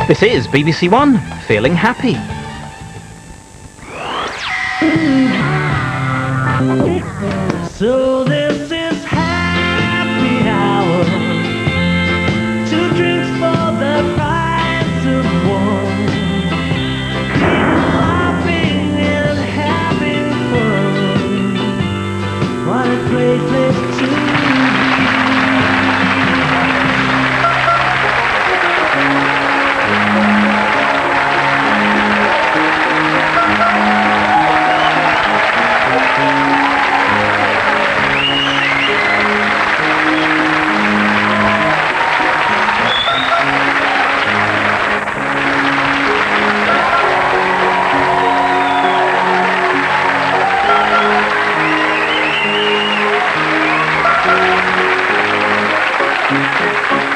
This is BBC One, Feeling Happy. So this is happy hour. 2 drinks for the price of one. People laughing and having fun. What a great place to be.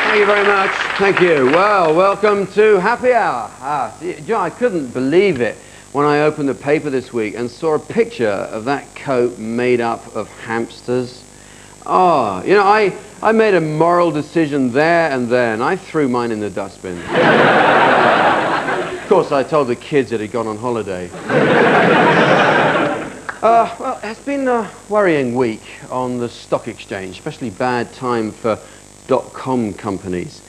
Thank you very much. Thank you. Well, welcome to Happy Hour. I couldn't believe it when I opened the paper this week and saw a picture of that coat made up of hamsters. Oh, you know, I made a moral decision there and then. I threw mine in the dustbin. Of course, I told the kids it had gone on holiday. Well, it's been a worrying week on the stock exchange, especially bad time for .com companies.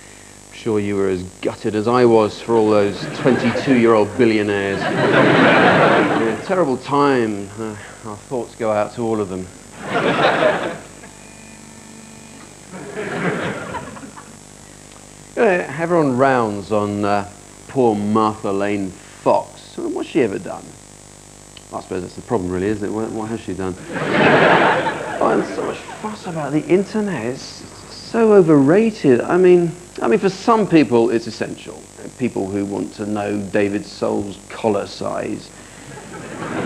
I'm sure you were as gutted as I was for all those 22-year-old billionaires. Yeah, terrible time. Our thoughts go out to all of them. Everyone rounds on poor Martha Lane Fox. What's she ever done? I suppose that's the problem, really, isn't it? What has she done? Oh, and so much fuss about the internet. It's so overrated. I mean, for some people, it's essential. People who want to know David Soul's collar size,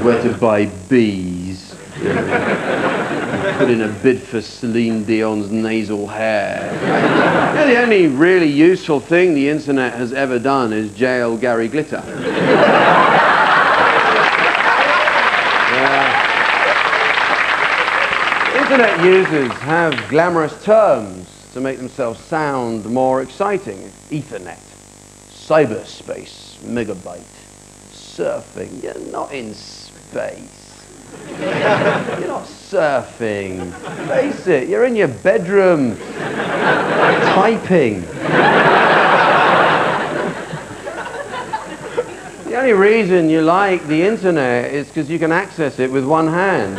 where to buy bees, put in a bid for Celine Dion's nasal hair. Yeah, the only really useful thing the internet has ever done is jail Gary Glitter. Internet users have glamorous terms to make themselves sound more exciting. Ethernet, cyberspace, megabyte, surfing. You're not in space. You're not surfing. Face it, you're in your bedroom typing. The only reason you like the internet is because you can access it with one hand.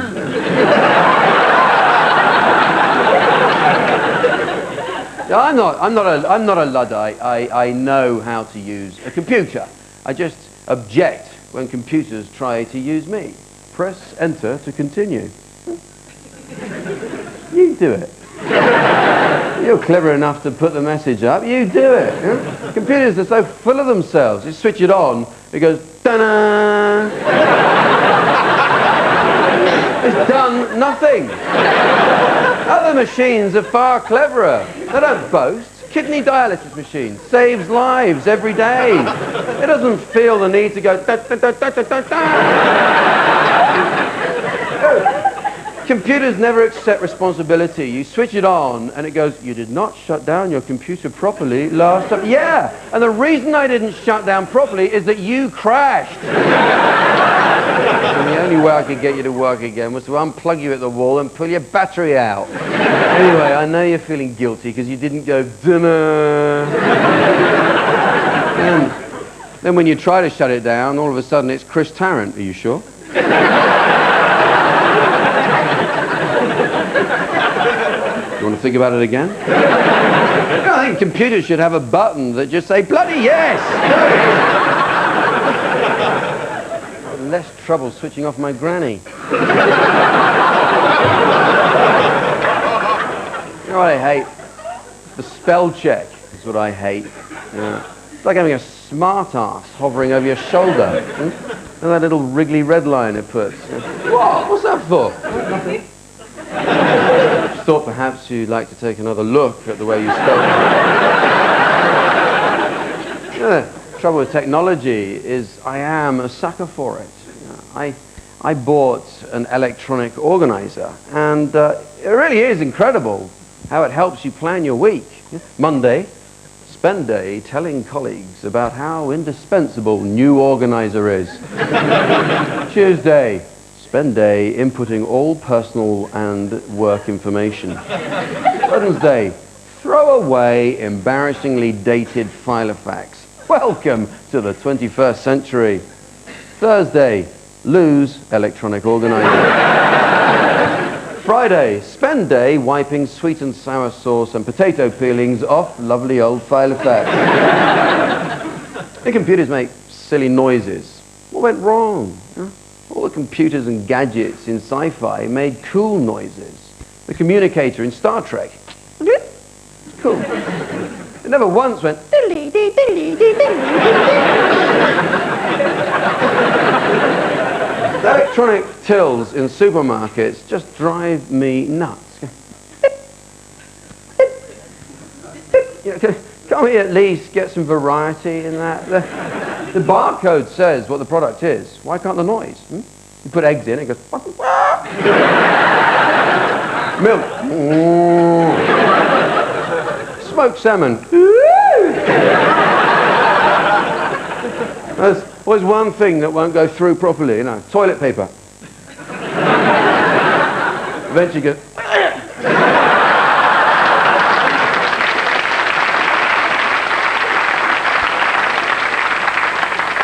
I'm not a Luddite. I know how to use a computer. I just object when computers try to use me. Press enter to continue. You do it. You're clever enough to put the message up. You do it. Yeah? Computers are so full of themselves. You switch it on, it goes ta-da. It's done nothing. Other machines are far cleverer. They don't boast. Kidney dialysis machine saves lives every day. It doesn't feel the need to go da da da da da da da. Computers never accept responsibility. You switch it on and it goes, you did not shut down your computer properly last time. Yeah, and the reason I didn't shut down properly is that you crashed. And the only way I could get you to work again was to unplug you at the wall and pull your battery out. Anyway, I know you're feeling guilty because you didn't go dinner. Then when you try to shut it down, all of a sudden it's Chris Tarrant. Are you sure? You want to think about it again? I think computers should have a button that just say, bloody yes! Less trouble switching off my granny. You know what I hate? The spell check is what I hate. Yeah. It's like having a smart ass hovering over your shoulder. And that little wriggly red line it puts. What? What's that for? Nothing. Just thought perhaps you'd like to take another look at the way you spell. The trouble with technology is I am a sucker for it. I bought an electronic organizer, and it really is incredible how it helps you plan your week. Monday, spend day telling colleagues about how indispensable new organizer is. Tuesday, spend day inputting all personal and work information. Wednesday, throw away embarrassingly dated filofax. Welcome to the 21st century. Thursday, lose electronic organizer. Friday, spend day wiping sweet and sour sauce and potato peelings off lovely old filofax. The computers make silly noises. What went wrong? Huh? All the computers and gadgets in sci-fi made cool noises. The communicator in Star Trek. It's cool. It never once went diddly dee diddly dee diddly dee. Electronic tills in supermarkets just drive me nuts. Can't we at least get some variety in that? The barcode says what the product is. Why can't the noise? You put eggs in, it goes... Milk. Smoked salmon. There's always one thing that won't go through properly, toilet paper. Eventually you go...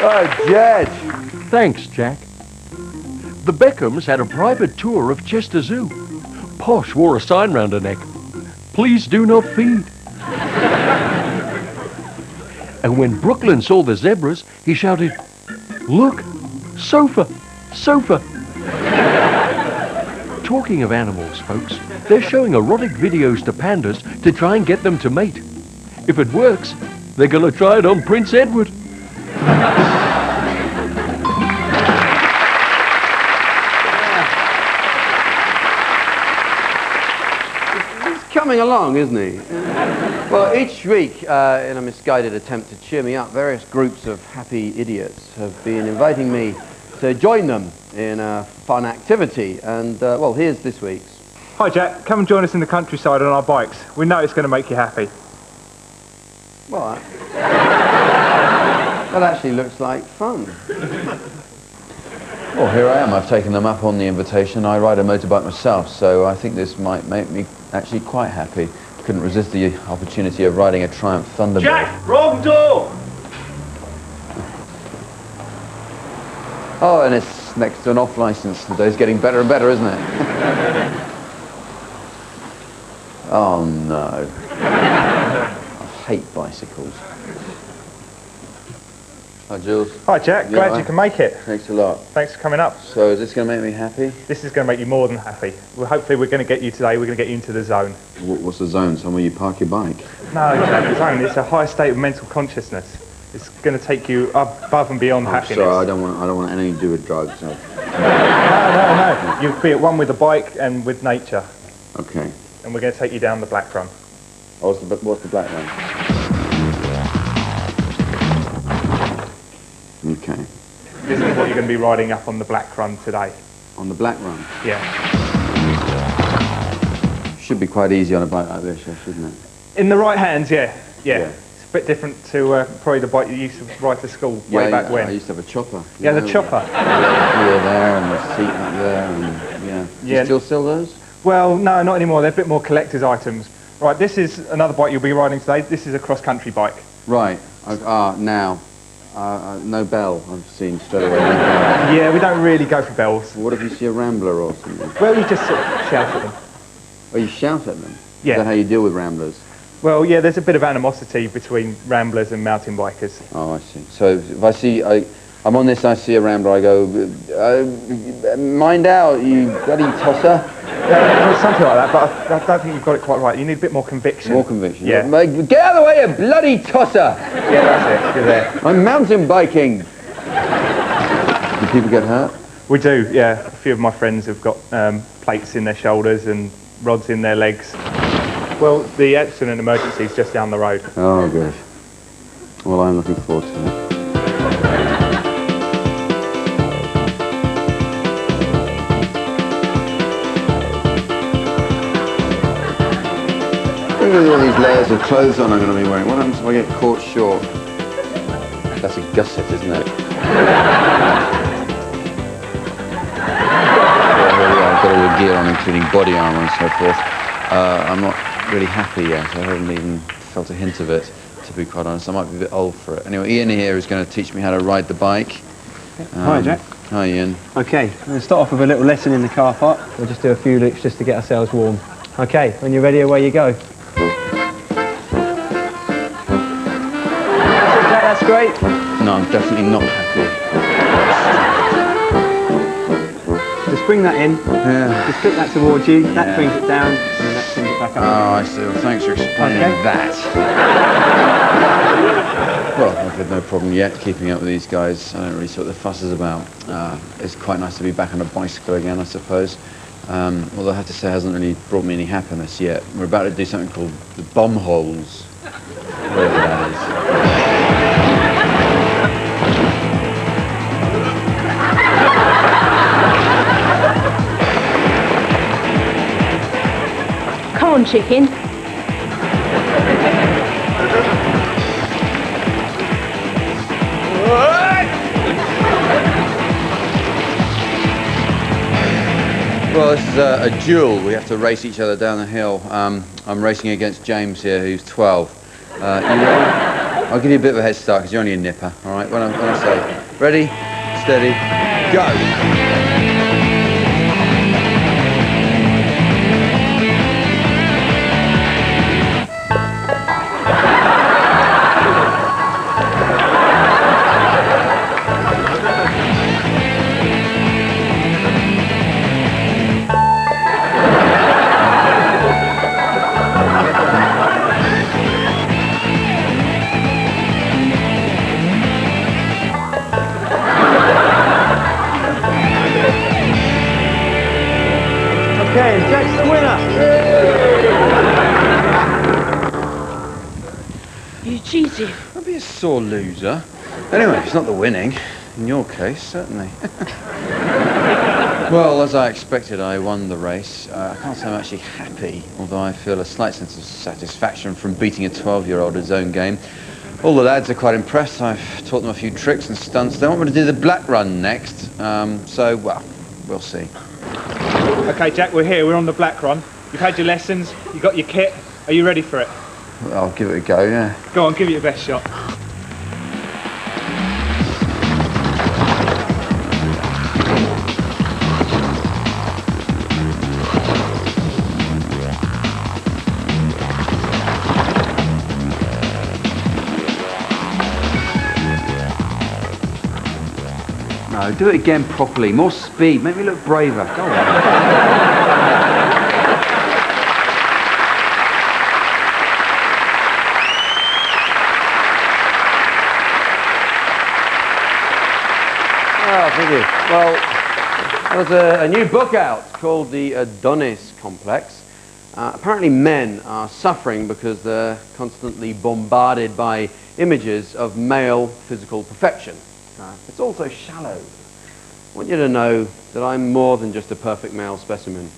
Oh, Jed. Thanks, Jack. The Beckhams had a private tour of Chester Zoo. Posh wore a sign round her neck. Please do not feed. And when Brooklyn saw the zebras, he shouted, "Look, sofa, sofa." Talking of animals, folks, they're showing erotic videos to pandas to try and get them to mate. If it works, they're going to try it on Prince Edward. Coming along, isn't he? Well, each week, in a misguided attempt to cheer me up, various groups of happy idiots have been inviting me to join them in a fun activity. And, well, here's this week's. Hi Jack, come and join us in the countryside on our bikes. We know it's going to make you happy. Well, that actually looks like fun. Well, here I am. I've taken them up on the invitation. I ride a motorbike myself, so I think this might make me actually quite happy. Couldn't resist the opportunity of riding a Triumph Thunderbird. Jack, wrong door! Oh, and it's next to an off license. The day's getting better and better, isn't it? Oh, no. I hate bicycles. Hi, Jules. Hi Jack, You glad all you right? can make it. Thanks a lot. Thanks for coming up. So is this going to make me happy? This is going to make you more than happy. Well, hopefully we're going to get you today, we're going to get you into the zone. What's the zone? Somewhere you park your bike? No, Jack, the zone, it's a high state of mental consciousness. It's going to take you above and beyond happiness. Sorry, I don't want anything to do with drugs. No. No. You'll be at one with the bike and with nature. Okay. And we're going to take you down the Black Run. What's the black one? Okay. This is what you're going to be riding up on the Black Run today. On the black run? Yeah. Should be quite easy on a bike like this, shouldn't it? In the right hands, yeah. Yeah. It's a bit different to probably the bike you used to ride to school way back when. I used to have a chopper. Yeah, the chopper. Here, there, and the seat up there, and yeah. Do you still sell those? Well, no, not anymore. They're a bit more collector's items. Right, this is another bike you'll be riding today. This is a cross-country bike. Right. Now. No bell, I've seen straight away. Yeah, we don't really go for bells. What if you see a Rambler or something? Well, you just sort of shout at them. Oh, you shout at them? Yeah. Is that how you deal with Ramblers? Well, yeah, there's a bit of animosity between Ramblers and mountain bikers. Oh, I see. So if I see, I'm on this, I see a Rambler, I go, mind out, you bloody tosser. Well, something like that, but I don't think you've got it quite right. You need a bit more conviction. More conviction. Yeah. Get out of the way, you bloody tosser! Yeah, that's it. You're there. I'm mountain biking. Do people get hurt? We do, yeah. A few of my friends have got plates in their shoulders and rods in their legs. Well, the accident emergency is just down the road. Oh, gosh. Well, I'm looking forward to it. Even with all these layers of clothes on I'm going to be wearing, what happens if I get caught short? That's a gusset, isn't it? I've got all the gear on, including body armour and so forth. I'm not really happy yet. I haven't even felt a hint of it, to be quite honest. I might be a bit old for it. Anyway, Ian here is going to teach me how to ride the bike. Hi, Jack. Hi, Ian. Okay, we're going to start off with a little lesson in the car park. We'll just do a few loops just to get ourselves warm. Okay, when you're ready, away you go. Jack, that's great. No, I'm definitely not happy. Just bring that in. Yeah. Just flip that towards you. That Yeah. brings it down, and then that brings it back up. Oh, I see. Well, thanks for explaining Okay. that. Well, I've had no problem yet keeping up with these guys. I don't really see what the fuss is about. It's quite nice to be back on a bicycle again, I suppose. Although I have to say it hasn't really brought me any happiness yet. We're about to do something called the bomb holes. Whatever that is. Come on, chicken. Well, this is a duel. We have to race each other down the hill. I'm racing against James here, who's 12. You ready? I'll give you a bit of a head start because you're only a nipper, all right? When I say, ready, steady, go! Okay, and Jack's the winner. You cheated. Don't be a sore loser. Anyway, it's not the winning. In your case, certainly. Well, as I expected, I won the race. I can't say I'm actually happy, although I feel a slight sense of satisfaction from beating a 12-year-old at his own game. All the lads are quite impressed. I've taught them a few tricks and stunts. They want me to do the black run next, so, well, we'll see. Okay, Jack, we're here. We're on the black run. You've had your lessons. You got your kit. Are you ready for it? I'll give it a go, yeah. Go on, give it your best shot. No, do it again properly. More speed. Make me look braver. Go on. Oh, thank you. Well, there's a new book out called The Adonis Complex. Apparently men are suffering because they're constantly bombarded by images of male physical perfection. It's also shallow. I want you to know that I'm more than just a perfect male specimen.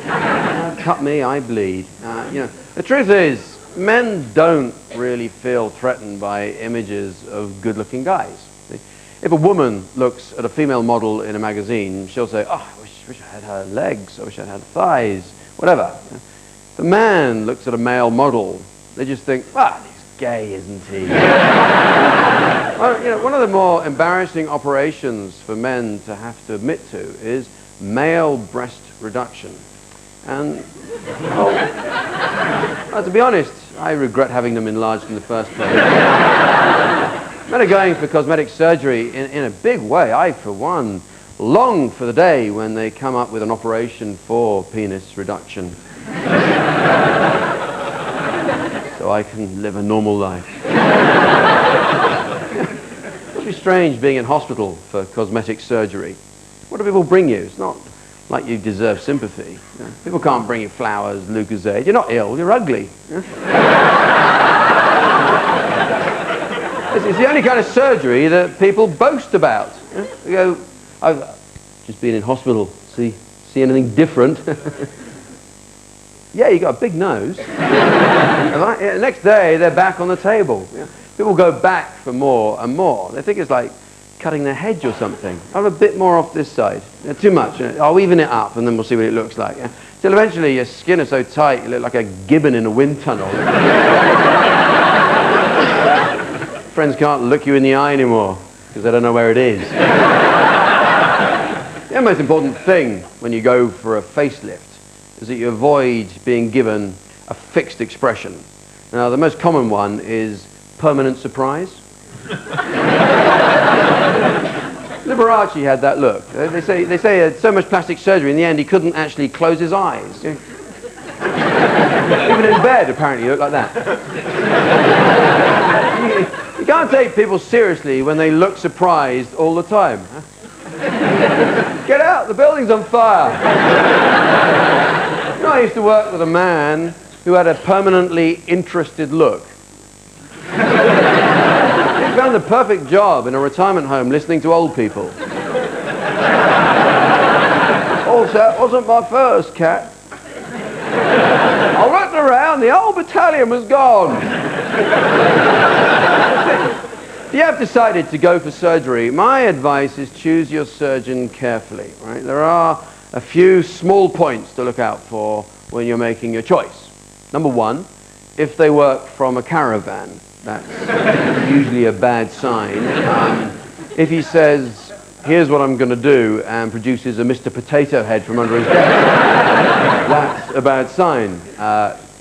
Cut me, I bleed. The truth is, men don't really feel threatened by images of good-looking guys. See? If a woman looks at a female model in a magazine, she'll say, oh, I wish I had her legs, I wish I had her thighs, whatever. If a man looks at a male model, they just think, ah, he's gay, isn't he? Well, one of the more embarrassing operations for men to have to admit to is male breast reduction. And, well, to be honest, I regret having them enlarged in the first place. Men are going for cosmetic surgery in a big way. I, for one, long for the day when they come up with an operation for penis reduction. So I can live a normal life. It's really strange being in hospital for cosmetic surgery. What do people bring you? It's not like you deserve sympathy. People can't bring you flowers, Lucozade. You're not ill, you're ugly. It's the only kind of surgery that people boast about. They go, I've just been in hospital. See anything different? Yeah, you got a big nose. The next day, they're back on the table. Yeah. People go back for more and more. They think it's like cutting their hedge or something. I'll have a bit more off this side. Yeah, too much. I'll even it up, and then we'll see what it looks like. Yeah. Till eventually, your skin is so tight, you look like a gibbon in a wind tunnel. Friends can't look you in the eye anymore, because they don't know where it is. The most important thing when you go for a facelift is that you avoid being given a fixed expression. Now, the most common one is permanent surprise. Liberace had that look. They say he had so much plastic surgery, in the end he couldn't actually close his eyes. Even in bed, apparently, he looked like that. You can't take people seriously when they look surprised all the time. Get out, the building's on fire. You know, I used to work with a man who had a permanently interested look. He found the perfect job in a retirement home listening to old people. Also, it wasn't my first cat. I looked around, the whole battalion was gone. If you have decided to go for surgery, my advice is choose your surgeon carefully. Right? There are a few small points to look out for when you're making your choice. Number one, if they work from a caravan, that's usually a bad sign. If he says, here's what I'm going to do, and produces a Mr. Potato Head from under his desk, that's a bad sign.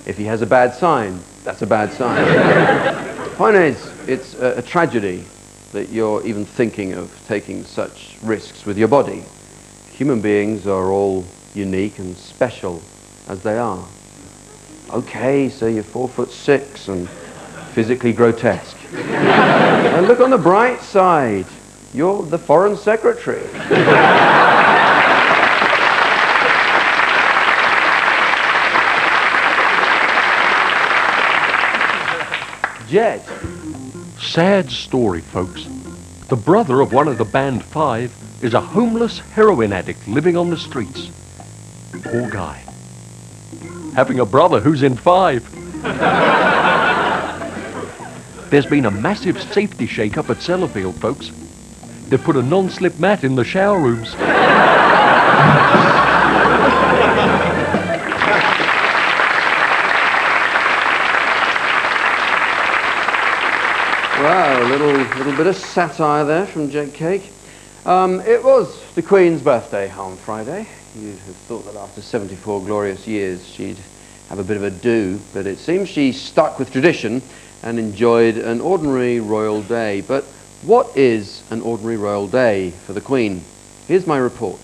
If he has a bad sign, that's a bad sign. Point is, it's a tragedy that you're even thinking of taking such risks with your body. Human beings are all unique and special as they are. Okay, so you're 4'6" and physically grotesque. And look on the bright side. You're the Foreign Secretary. Jed. Sad story, folks. The brother of one of the Band 5 is a homeless heroin addict living on the streets. Poor guy. Having a brother who's in 5. There's been a massive safety shake-up at Sellafield, folks. They've put a non-slip mat in the shower rooms. Wow, a little bit of satire there from Jed Cake. It was the Queen's birthday on Friday. You'd have thought that after 74 glorious years she'd have a bit of a do, but it seems she stuck with tradition and enjoyed an ordinary royal day. But what is an ordinary royal day for the Queen? Here's my report.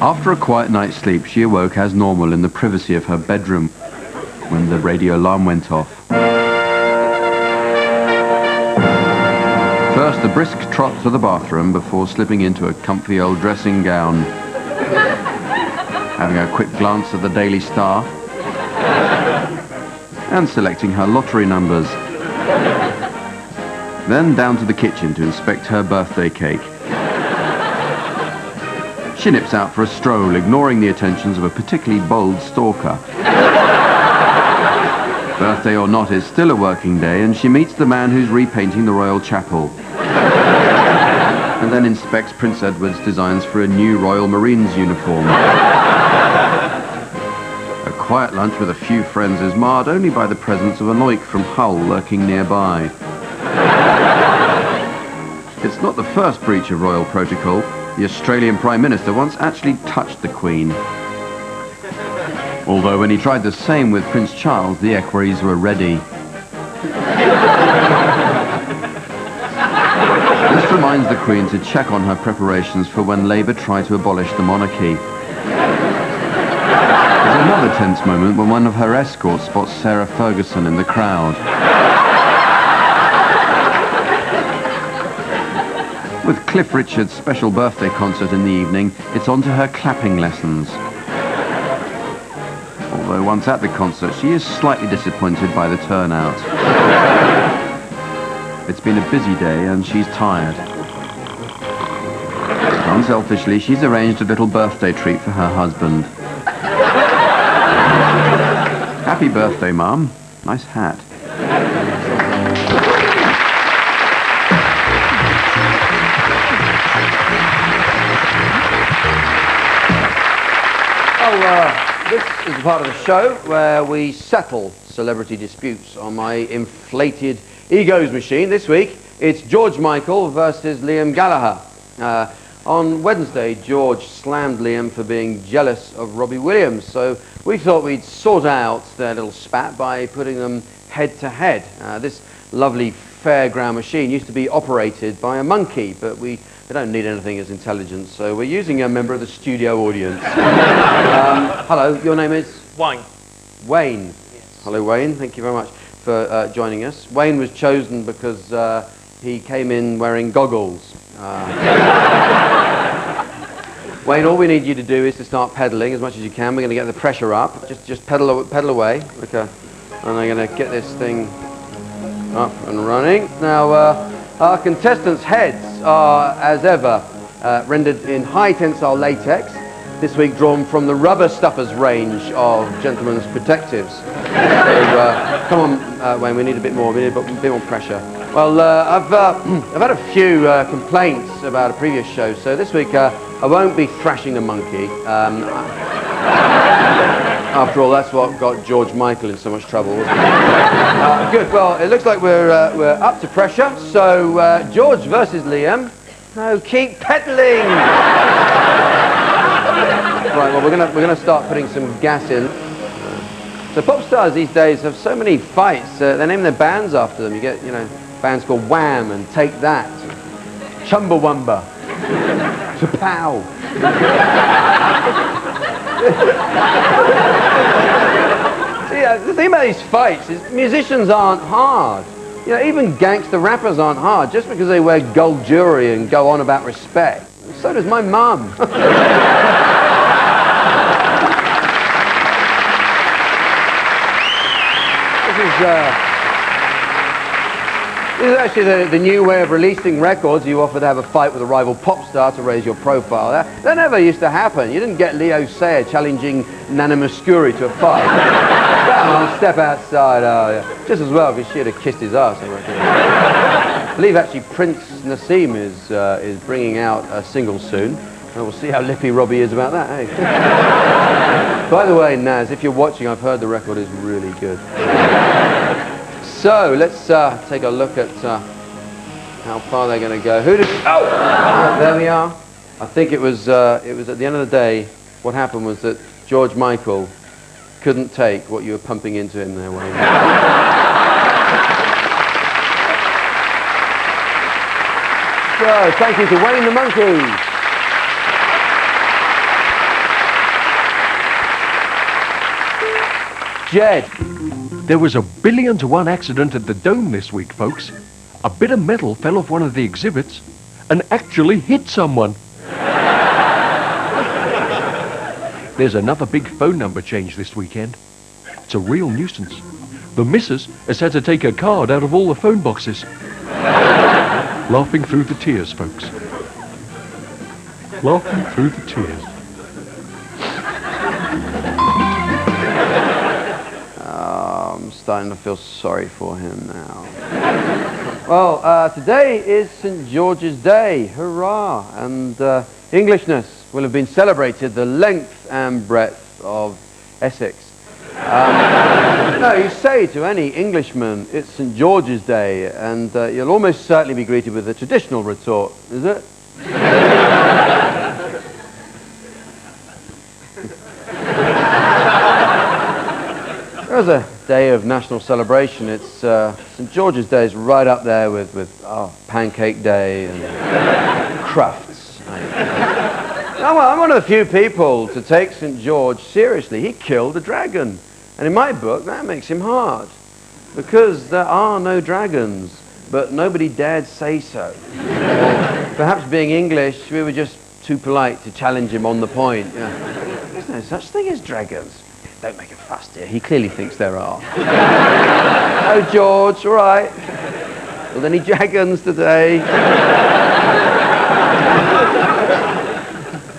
After a quiet night's sleep, she awoke as normal in the privacy of her bedroom when the radio alarm went off. First, a brisk trot to the bathroom before slipping into a comfy old dressing gown, having a quick glance at the Daily Star, and selecting her lottery numbers. Then down to the kitchen to inspect her birthday cake. She nips out for a stroll, ignoring the attentions of a particularly bold stalker. Birthday or not, it's still a working day, and she meets the man who's repainting the Royal Chapel. And then inspects Prince Edward's designs for a new Royal Marines uniform. A quiet lunch with a few friends is marred only by the presence of an oik from Hull lurking nearby. It's not the first breach of royal protocol. The Australian Prime Minister once actually touched the Queen. Although when he tried the same with Prince Charles, the equerries were ready. This reminds the Queen to check on her preparations for when Labour try to abolish the monarchy. There's another tense moment when one of her escorts spots Sarah Ferguson in the crowd. With Cliff Richard's special birthday concert in the evening, it's on to her clapping lessons. Although once at the concert, she is slightly disappointed by the turnout. It's been a busy day and she's tired. Unselfishly, she's arranged a little birthday treat for her husband. Happy birthday, Mum. Nice hat. Well, this is the part of the show where we settle celebrity disputes on my inflated egos machine. This week, it's George Michael versus Liam Gallagher. On Wednesday, George slammed Liam for being jealous of Robbie Williams, so we thought we'd sort out their little spat by putting them head to head. This lovely fairground machine used to be operated by a monkey, but we don't need anything as intelligent, so we're using a member of the studio audience. Hello, your name is? Wayne. Wayne. Yes. Hello, Wayne. Thank you very much for joining us. Wayne was chosen because he came in wearing goggles. Wayne, all we need you to do is to start pedalling as much as you can. We're going to get the pressure up. Just pedal away. Okay. And I'm going to get this thing up and running. Now, our contestants' heads are, as ever, rendered in high tensile latex. This week drawn from the Rubber Stuffers range of Gentlemen's Protectives. So, come on, Wayne, we need a bit more. We need a bit more pressure. Well, I've had a few complaints about a previous show, so this week I won't be thrashing the monkey. After all, that's what got George Michael in so much trouble. Good. Well, it looks like we're up to pressure. So George versus Liam. No, keep pedaling. Right. Well, we're gonna start putting some gas in. So pop stars these days have so many fights. They name their bands after them. You get, bands called Wham and Take That, Chumbawamba, Chapow. See, the thing about these fights is musicians aren't hard. Even gangster rappers aren't hard just because they wear gold jewelry and go on about respect. So does my mum. This is actually the new way of releasing records. You offer to have a fight with a rival pop star to raise your profile. That never used to happen. You didn't get Leo Sayer challenging Nana Muscuri to a fight. Come on, step outside. Oh, yeah. Just as well, because she'd have kissed his ass, I reckon. I believe actually Prince Nassim is bringing out a single soon. And we'll see how lippy Robbie is about that, hey? By the way, Naz, if you're watching, I've heard the record is really good. So let's take a look at how far they're going to go. There we are. I think it was at the end of the day, what happened was that George Michael couldn't take what you were pumping into him there, Wayne. So thank you to Wayne the Monkey. Jed. There was a 1,000,000,000 accident at the Dome this week, folks. A bit of metal fell off one of the exhibits and actually hit someone. There's another big phone number change this weekend. It's a real nuisance. The missus has had to take her card out of all the phone boxes. Laughing through the tears, folks. Laughing through the tears. I'm starting to feel sorry for him now. Well, today is St. George's Day. Hurrah! And Englishness will have been celebrated the length and breadth of Essex. No, you say to any Englishman, it's St. George's Day, and you'll almost certainly be greeted with a traditional retort, is it? There's a day of national celebration. It's St. George's Day is right up there with Pancake Day and Crufts. I'm one of the few people to take St. George seriously. He killed a dragon. And in my book, that makes him hard. Because there are no dragons, but nobody dared say so. Or perhaps being English, we were just too polite to challenge him on the point. There's no such thing as dragons. Don't make a fuss, dear. He clearly thinks there are. Oh, George, all right. Well, any dragons today?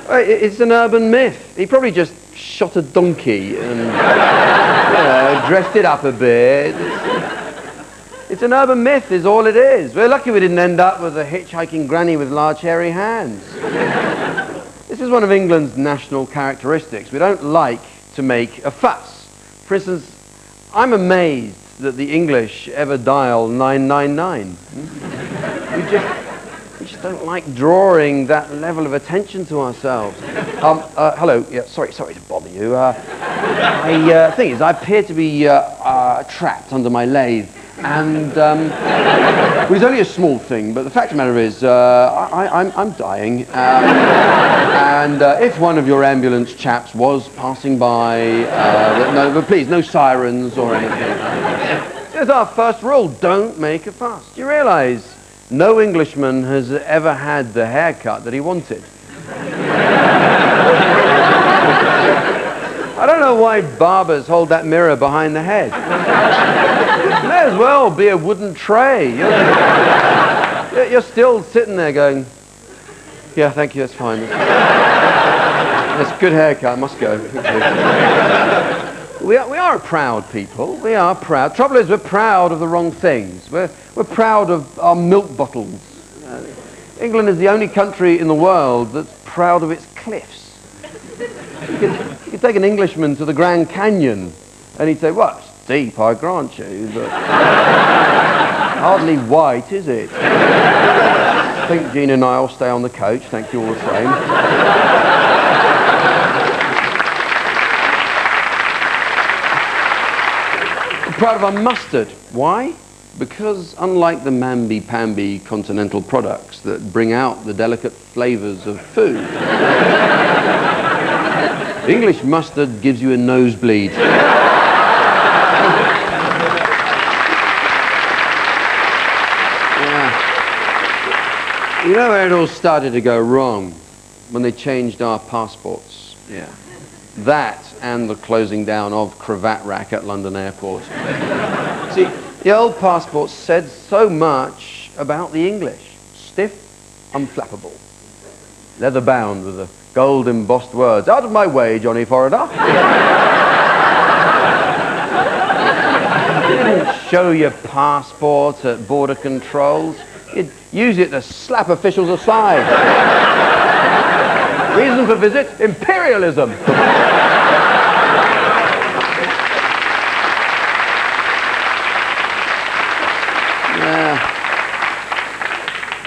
It's an urban myth. He probably just shot a donkey and dressed it up a bit. It's an urban myth is all it is. We're lucky we didn't end up with a hitchhiking granny with large hairy hands. This is one of England's national characteristics. We don't like to make a fuss. For instance, I'm amazed that the English ever dial 999. We just don't like drawing that level of attention to ourselves. Hello, yeah, sorry to bother you. Thing is, I appear to be trapped under my lathe. And, well, it's only a small thing, but the fact of the matter is, I'm dying. And if one of your ambulance chaps was passing by, no, but please, no sirens or anything. There's our first rule, don't make a fuss. Do you realise no Englishman has ever had the haircut that he wanted? I don't know why barbers hold that mirror behind the head. May as well be a wooden tray. You're still sitting there going, yeah, thank you, that's fine. That's a good haircut, must go. We are a proud people. We are proud. Trouble is, we're proud of the wrong things. We're proud of our milk bottles. England is the only country in the world that's proud of its cliffs. You could take an Englishman to the Grand Canyon and he'd say, well, it's deep, I grant you, but hardly white, is it? I think Gina and I will stay on the coach, thank you all the same. I'm proud of our mustard. Why? Because unlike the mamby-pamby continental products that bring out the delicate flavours of food, English mustard gives you a nosebleed. Yeah. You know where it all started to go wrong? When they changed our passports. Yeah. That and the closing down of Cravat Rack at London Airport. See, the old passports said so much about the English. Stiff, unflappable. Leather bound with the gold embossed words, out of my way, Johnny Foreigner. You didn't show your passport at border controls. You'd use it to slap officials aside. Reason for visit, imperialism.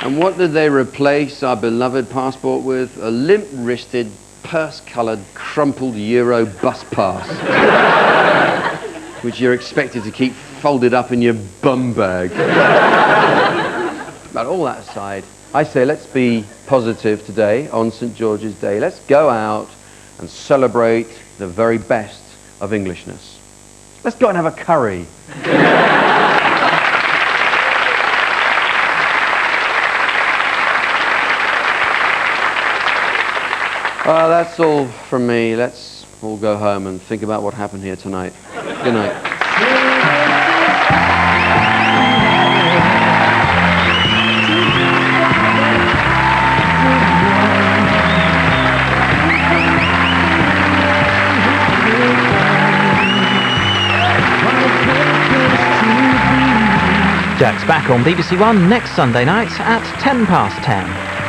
And what did they replace our beloved passport with? A limp-wristed, purse-coloured, crumpled Euro bus pass, which you're expected to keep folded up in your bum bag. But all that aside, I say let's be positive today on St. George's Day. Let's go out and celebrate the very best of Englishness. Let's go and have a curry. That's all from me. Let's all go home and think about what happened here tonight. Good night. Jack's back on BBC One next Sunday night at 10 past 10.